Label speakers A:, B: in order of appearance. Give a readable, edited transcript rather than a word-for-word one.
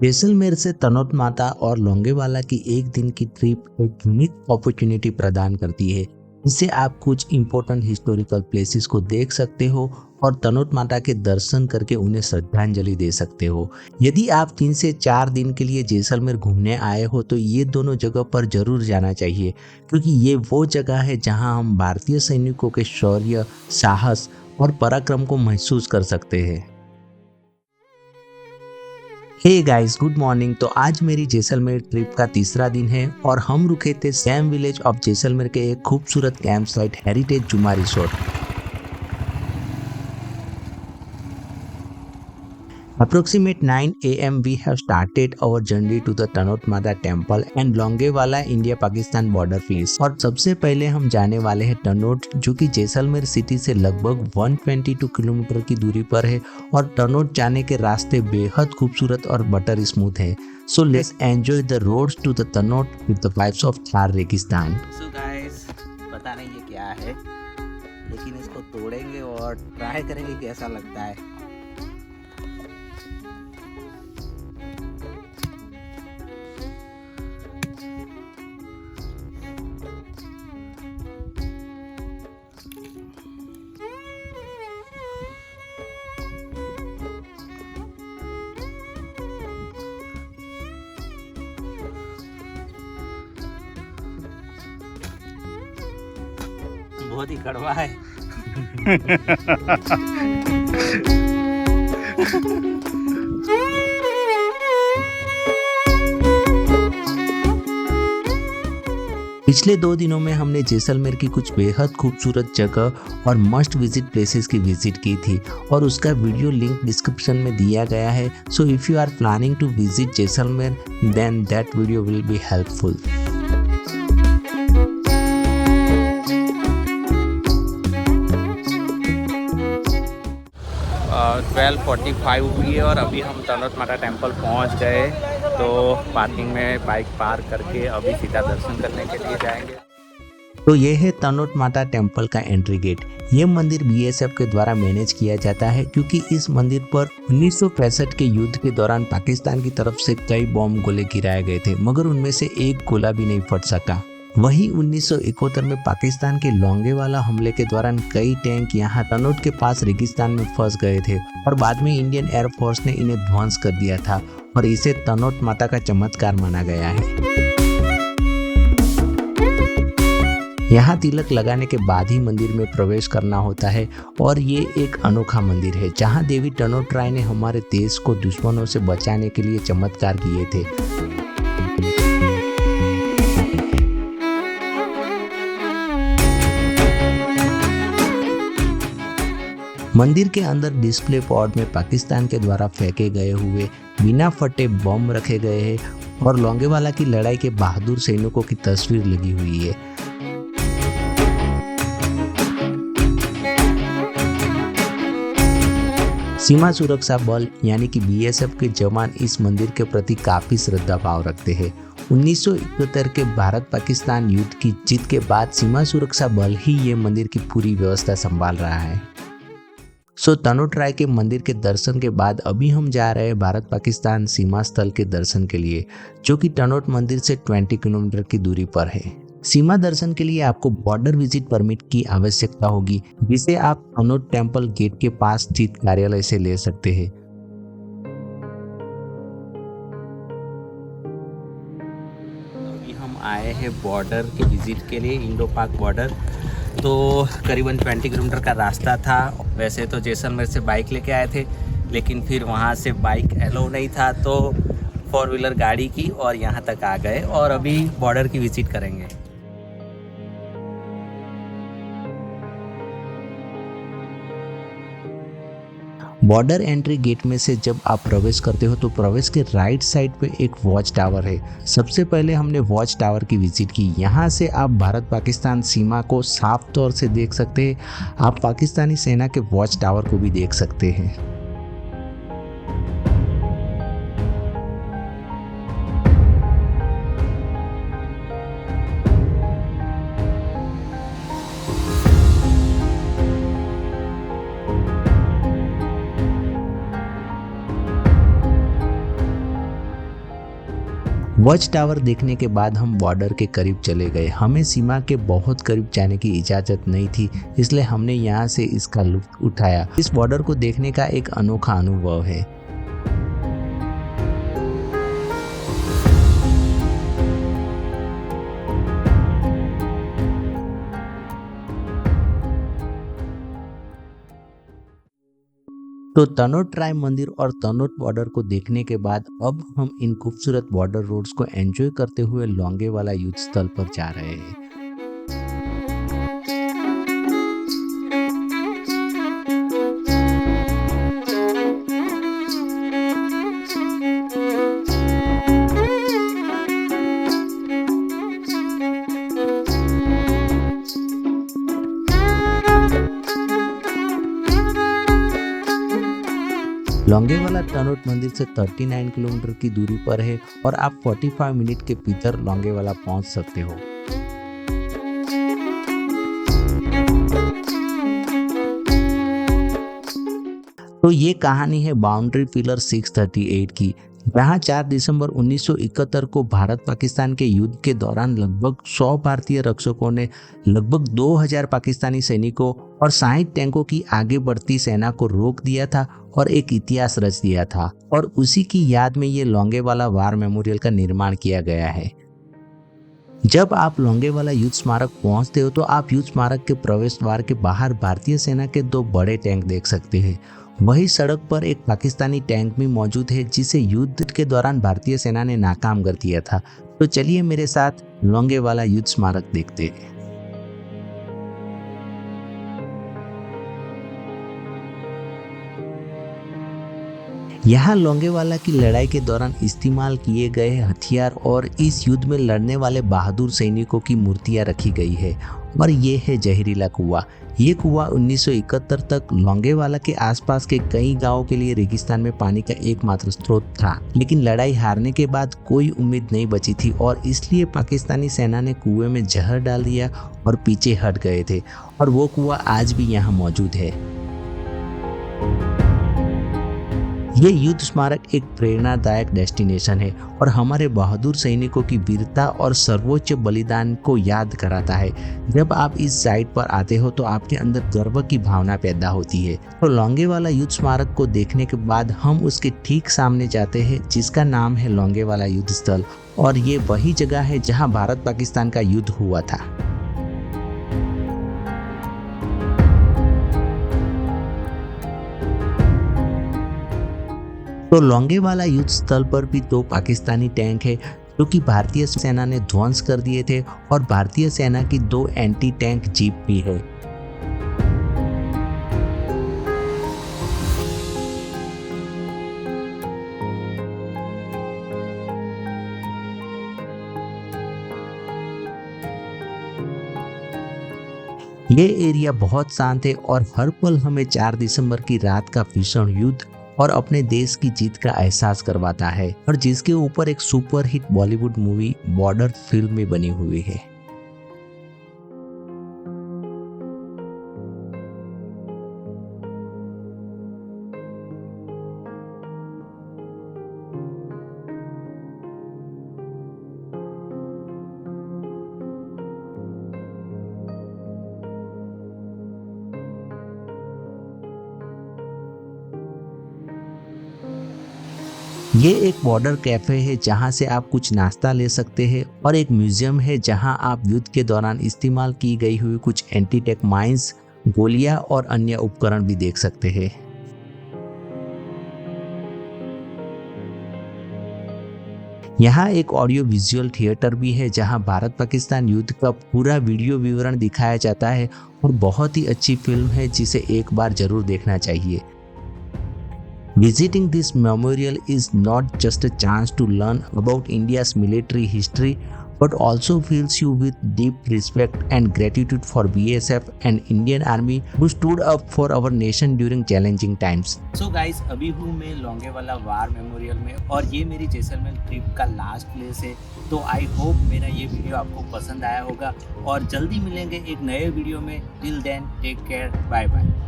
A: जैसलमेर से तनोट माता और लोंगेवाला की एक दिन की ट्रिप एक यूनिक अपॉर्चुनिटी प्रदान करती है। इससे आप कुछ इम्पोर्टेंट हिस्टोरिकल प्लेसेस को देख सकते हो और तनोट माता के दर्शन करके उन्हें श्रद्धांजलि दे सकते हो। यदि आप 3 से 4 दिन के लिए जैसलमेर घूमने आए हो तो ये दोनों जगह पर जरूर जाना चाहिए, क्योंकि ये वो जगह है जहां हम भारतीय सैनिकों के शौर्य, साहस और पराक्रम को महसूस कर सकते हैं। Hey guys, good morning. तो आज मेरी जैसलमेर ट्रिप का तीसरा दिन है और हम रुके थे सैम विलेज ऑफ जैसलमेर के एक खूबसूरत कैंप साइट हेरिटेज जुमा resort. Approximate 9 a.m. we have started our journey to the Tanot Mata temple and Longewala India Pakistan border place. और सबसे पहले हम जाने वाले हैं तनोट, जो कि जैसलमेर सिटी से लगभग 122 किलोमीटर की दूरी पर है और तनोट जाने के रास्ते बेहद खूबसूरत और बटर स्मूथ है। So let's enjoy the roads to the Tanot with the vibes of Thar रेगिस्तान।
B: सो गाइस, पता नहीं ये क्या है, लेकिन इसको तोड़ेंगे और ट्राई करेंगे कैसा लगता है। बहुत ही कड़वा है।
A: पिछले 2 दिनों में हमने जैसलमेर की कुछ बेहद खूबसूरत जगह और मस्ट विजिट प्लेसेस की विजिट की थी और उसका वीडियो लिंक डिस्क्रिप्शन में दिया गया है। So if you are planning to visit Jaisalmer then that video will be helpful.
B: 12:45 हुई है और अभी हम तनोट माता टेम्पल पहुंच गए। तो पार्किंग में बाइक पार्क करके अभी सीधा दर्शन करने के लिए जाएंगे।
A: तो ये है तनोट माता टेम्पल का एंट्री गेट। ये मंदिर बीएसएफ के द्वारा मैनेज किया जाता है, क्योंकि इस मंदिर पर 1965 के युद्ध के दौरान पाकिस्तान की तरफ से कई बॉम्ब गोले गिराए गए थे, मगर उनमें से एक गोला भी नहीं फट सका। वहीं 1971 में पाकिस्तान के लोंगेवाला हमले के दौरान कई टैंक यहाँ तनोट के पास रेगिस्तान में फंस गए थे और बाद में इंडियन एयरफोर्स ने इन्हें ध्वंस कर दिया था और इसे तनोट माता का चमत्कार माना गया है। यहाँ तिलक लगाने के बाद ही मंदिर में प्रवेश करना होता है और ये एक अनोखा मंदिर है जहाँ देवी तनोट राय ने हमारे देश को दुश्मनों से बचाने के लिए चमत्कार किए थे। मंदिर के अंदर डिस्प्ले पॉट में पाकिस्तान के द्वारा फेंके गए हुए बिना फटे बम रखे गए हैं और लोंगेवाला की लड़ाई के बहादुर सैनिकों की तस्वीर लगी हुई है। सीमा सुरक्षा बल यानी कि बीएसएफ के जवान इस मंदिर के प्रति काफी श्रद्धा भाव रखते हैं। 1971 के भारत पाकिस्तान युद्ध की जीत के बाद सीमा सुरक्षा बल ही ये मंदिर की पूरी व्यवस्था संभाल रहा है। सो तनोट राय के मंदिर के दर्शन के बाद अभी हम जा रहे हैं भारत पाकिस्तान सीमा स्थल के दर्शन के लिए, जो कि तनोट मंदिर से 20 किलोमीटर की दूरी पर है। सीमा दर्शन के लिए आपको बॉर्डर विजिट परमिट की आवश्यकता होगी, जिसे आप तनोट टेम्पल गेट के पास स्थित कार्यालय से ले सकते हैं।
B: अभी हम आए हैं बॉर्डर के विजिट के लिए, इंडो पाक बॉर्डर। तो करीबन 20 किलोमीटर का रास्ता था। वैसे तो जैसलमेर से बाइक लेके आए थे, लेकिन फिर वहाँ से बाइक अलाउ नहीं था, तो 4 व्हीलर गाड़ी की और यहाँ तक आ गए और अभी बॉर्डर की विजिट करेंगे।
A: बॉर्डर एंट्री गेट में से जब आप प्रवेश करते हो तो प्रवेश के राइट साइड पे एक वॉच टावर है। सबसे पहले हमने वॉच टावर की विजिट की। यहाँ से आप भारत पाकिस्तान सीमा को साफ तौर से देख सकते हैं। आप पाकिस्तानी सेना के वॉच टावर को भी देख सकते हैं। वॉच टावर देखने के बाद हम बॉर्डर के करीब चले गए। हमें सीमा के बहुत करीब जाने की इजाज़त नहीं थी, इसलिए हमने यहाँ से इसका लुत्फ उठाया। इस बॉर्डर को देखने का एक अनोखा अनुभव है। तो तनोट राय मंदिर और तनोट बॉर्डर को देखने के बाद अब हम इन खूबसूरत बॉर्डर रोड्स को एंजॉय करते हुए लोंगेवाला युद्ध स्थल पर जा रहे हैं। लोंगेवाला तनोट मंदिर से 39 किलोमीटर की दूरी पर है और आप 45 मिनट के भीतर लोंगेवाला पहुंच सकते हो। तो ये कहानी है बाउंड्री पिलर 638 की, जहां 4 दिसंबर 1971 को भारत पाकिस्तान के युद्ध के दौरान लगभग 100 भारतीय रक्षकों ने लगभग 2000 पाकिस्तानी सैनिकों और 60 टैंकों की आगे बढ़ती सेना को रोक दिया था और एक इतिहास रच दिया था। और उसी की याद में ये लोंगेवाला वार मेमोरियल का निर्माण किया गया है। जब आप लोंगेवाला युद्ध स्मारक पहुंचते हो तो आप युद्ध स्मारक के प्रवेश द्वार के बाहर भारतीय सेना के 2 बड़े टैंक देख सकते हैं। वही सड़क पर एक पाकिस्तानी टैंक भी मौजूद है जिसे युद्ध के दौरान भारतीय सेना ने नाकाम कर दिया था। तो चलिए मेरे साथ लोंगेवाला युद्ध स्मारक देखते हैं। यहाँ लोंगेवाला की लड़ाई के दौरान इस्तेमाल किए गए हथियार और इस युद्ध में लड़ने वाले बहादुर सैनिकों की मूर्तियां रखी गई है। और ये है जहरीला कुआं। ये कुआं 1971 तक लोंगेवाला के आसपास के कई गांवों के लिए रेगिस्तान में पानी का एकमात्र स्रोत था, लेकिन लड़ाई हारने के बाद कोई उम्मीद नहीं बची थी और इसलिए पाकिस्तानी सेना ने कुएं में जहर डाल दिया और पीछे हट गए थे। और वो कुआं आज भी यहाँ मौजूद है। ये युद्ध स्मारक एक प्रेरणादायक डेस्टिनेशन है और हमारे बहादुर सैनिकों की वीरता और सर्वोच्च बलिदान को याद कराता है। जब आप इस साइट पर आते हो तो आपके अंदर गर्व की भावना पैदा होती है। तो लोंगेवाला युद्ध स्मारक को देखने के बाद हम उसके ठीक सामने जाते हैं, जिसका नाम है लोंगेवाला युद्ध स्थल। और ये वही जगह है जहाँ भारत पाकिस्तान का युद्ध हुआ था। तो लोंगेवाला युद्ध स्थल पर भी 2 पाकिस्तानी टैंक है जो कि भारतीय सेना ने ध्वंस कर दिए थे और भारतीय सेना की 2 एंटी टैंक जीप भी है। ये एरिया बहुत शांत है और हर पल हमें 4 दिसंबर की रात का भीषण युद्ध और अपने देश की जीत का एहसास करवाता है, और जिसके ऊपर एक superhit Bollywood movie border film में बनी हुई है। ये एक बॉर्डर कैफे है जहां से आप कुछ नाश्ता ले सकते हैं और एक म्यूजियम है जहां आप युद्ध के दौरान इस्तेमाल की गई हुई कुछ एंटी टैंक माइंस, गोलियां और अन्य उपकरण भी देख सकते हैं। यहाँ एक ऑडियो विजुअल थिएटर भी है जहां भारत पाकिस्तान युद्ध का पूरा वीडियो विवरण दिखाया जाता है और बहुत ही अच्छी फिल्म है जिसे एक बार जरूर देखना चाहिए। Visiting this memorial is not just a chance to learn about India's military history, but also fills you with deep respect and gratitude for BSF and Indian Army who stood up for our nation during challenging times.
B: So guys, अभी हूँ मैं Longewala war memorial में और ये मेरी Jaisalmer trip का last place है। तो आई होप मेरा ये वीडियो आपको पसंद आया होगा और जल्दी मिलेंगे एक नए वीडियो में। Till then take care, bye bye.